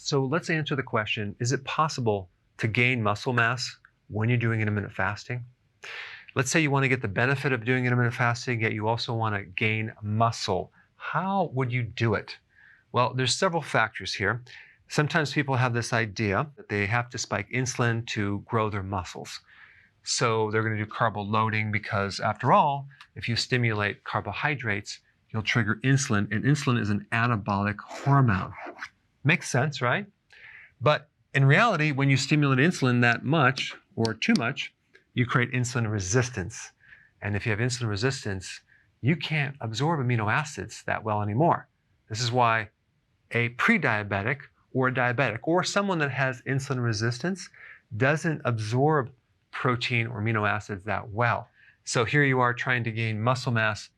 So let's answer the question, is it possible to gain muscle mass when you're doing intermittent fasting? Let's say you want to get the benefit of doing intermittent fasting, yet you also want to gain muscle. How would you do it? Well, there's several factors here. Sometimes people have this idea that they have to spike insulin to grow their muscles. So they're going to do carbo loading because, after all, if you stimulate carbohydrates, you'll trigger insulin, and insulin is an anabolic hormone. Makes sense, right? But in reality, when you stimulate insulin that much or too much, you create insulin resistance. And if you have insulin resistance, you can't absorb amino acids that well anymore. This is why a pre-diabetic or a diabetic or someone that has insulin resistance doesn't absorb protein or amino acids that well. So here you are trying to gain muscle mass,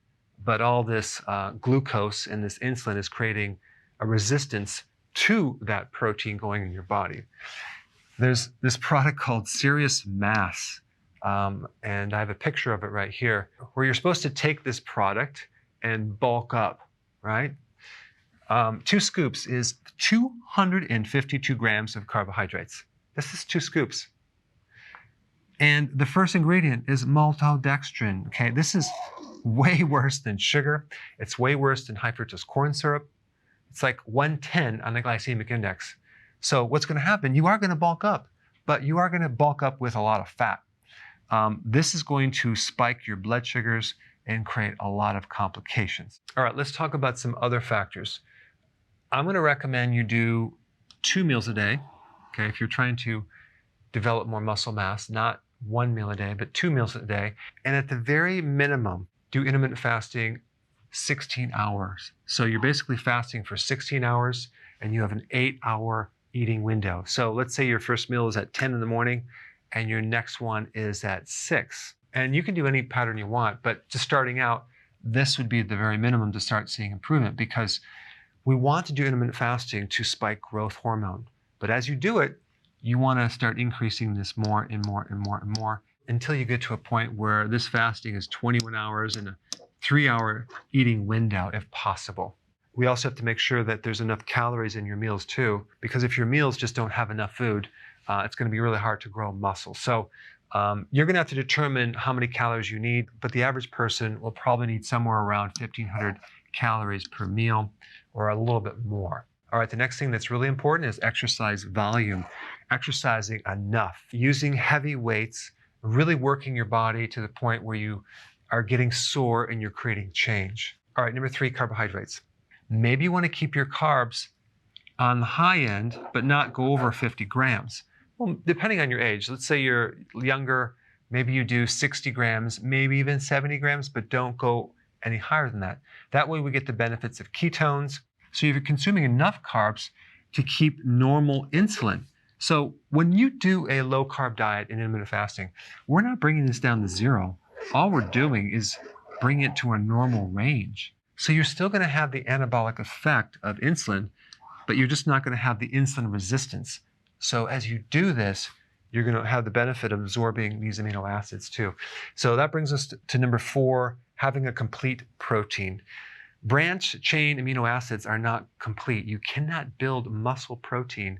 but all this glucose and this insulin is creating a resistance to that protein going in your body. There's this product called Serious Mass, and I have a picture of it right here, where you're supposed to take this product and bulk up, right? 2 scoops is 252 grams of carbohydrates. This is 2 scoops. And the first ingredient is maltodextrin, okay? This is way worse than sugar. It's way worse than high fructose corn syrup. It's like 110 on the glycemic index. So what's going to happen? You are going to bulk up, but you are going to bulk up with a lot of fat. This is going to spike your blood sugars and create a lot of complications. All right, let's talk about some other factors. I'm going to recommend you do 2 meals a day, okay, if you're trying to develop more muscle mass, not 1 meal a day, but 2 meals a day. And at the very minimum, do intermittent fasting 16 hours. So you're basically fasting for 16 hours and you have an 8-hour eating window. So let's say your first meal is at 10 in the morning and your next one is at 6. And you can do any pattern you want, but just starting out, this would be the very minimum to start seeing improvement, because we want to do intermittent fasting to spike growth hormone. But as you do it, you want to start increasing this more and more and more and more until you get to a point where this fasting is 21 hours and a 3-hour eating window if possible. We also have to make sure that there's enough calories in your meals too, because if your meals just don't have enough food, it's going to be really hard to grow muscle. So you're going to have to determine how many calories you need, but the average person will probably need somewhere around 1,500 calories per meal or a little bit more. All right, the next thing that's really important is exercise volume. Exercising enough, using heavy weights, really working your body to the point where you are getting sore and you're creating change. All right, number 3, carbohydrates. Maybe you want to keep your carbs on the high end, but not go over 50 grams. Well, depending on your age, let's say you're younger, maybe you do 60 grams, maybe even 70 grams, but don't go any higher than that. That way we get the benefits of ketones. So you're consuming enough carbs to keep normal insulin. So when you do a low carb diet in intermittent fasting, we're not bringing this down to 0. All we're doing is bring it to a normal range. So you're still going to have the anabolic effect of insulin, but you're just not going to have the insulin resistance. So as you do this, you're going to have the benefit of absorbing these amino acids too. So that brings us to number 4, having a complete protein. Branch chain amino acids are not complete. You cannot build muscle protein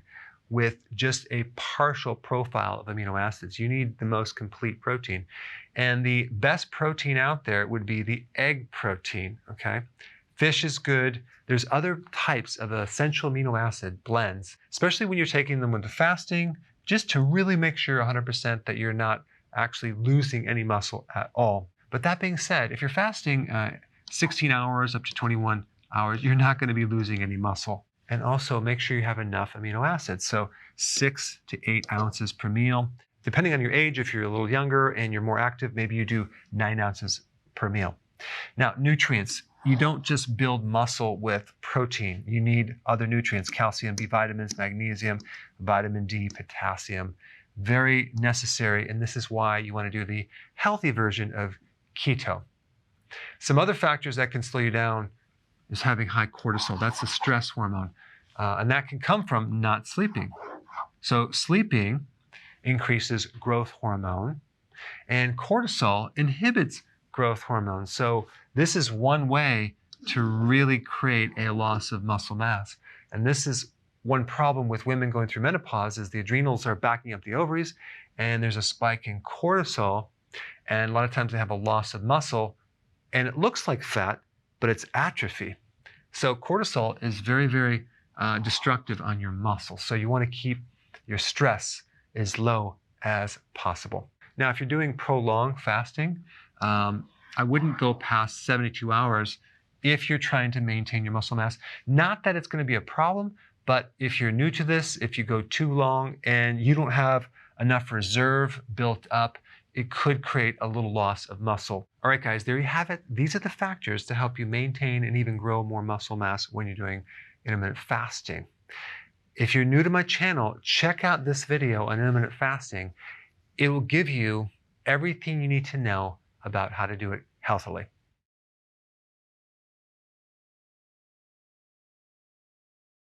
with just a partial profile of amino acids. You need the most complete protein. And the best protein out there would be the egg protein, okay? Fish is good. There's other types of essential amino acid blends, especially when you're taking them with the fasting, just to really make sure 100% that you're not actually losing any muscle at all. But that being said, if you're fasting 16 hours up to 21 hours, you're not going to be losing any muscle. And also make sure you have enough amino acids. So 6 to 8 ounces per meal. Depending on your age, if you're a little younger and you're more active, maybe you do 9 ounces per meal. Now, nutrients. You don't just build muscle with protein. You need other nutrients, calcium, B vitamins, magnesium, vitamin D, potassium. Very necessary, and this is why you want to do the healthy version of keto. Some other factors that can slow you down is having high cortisol. That's the stress hormone. And that can come from not sleeping. So sleeping increases growth hormone, and cortisol inhibits growth hormone. So this is one way to really create a loss of muscle mass. And this is one problem with women going through menopause is the adrenals are backing up the ovaries, and there's a spike in cortisol, and a lot of times they have a loss of muscle, and it looks like fat, but it's atrophy. So cortisol is very, very destructive on your muscles. So you want to keep your stress as low as possible. Now, if you're doing prolonged fasting, I wouldn't go past 72 hours if you're trying to maintain your muscle mass. Not that it's going to be a problem, but if you're new to this, if you go too long and you don't have enough reserve built up, it could create a little loss of muscle. All right, guys, there you have it. These are the factors to help you maintain and even grow more muscle mass when you're doing intermittent fasting. If you're new to my channel, check out this video on intermittent fasting. It will give you everything you need to know about how to do it healthily.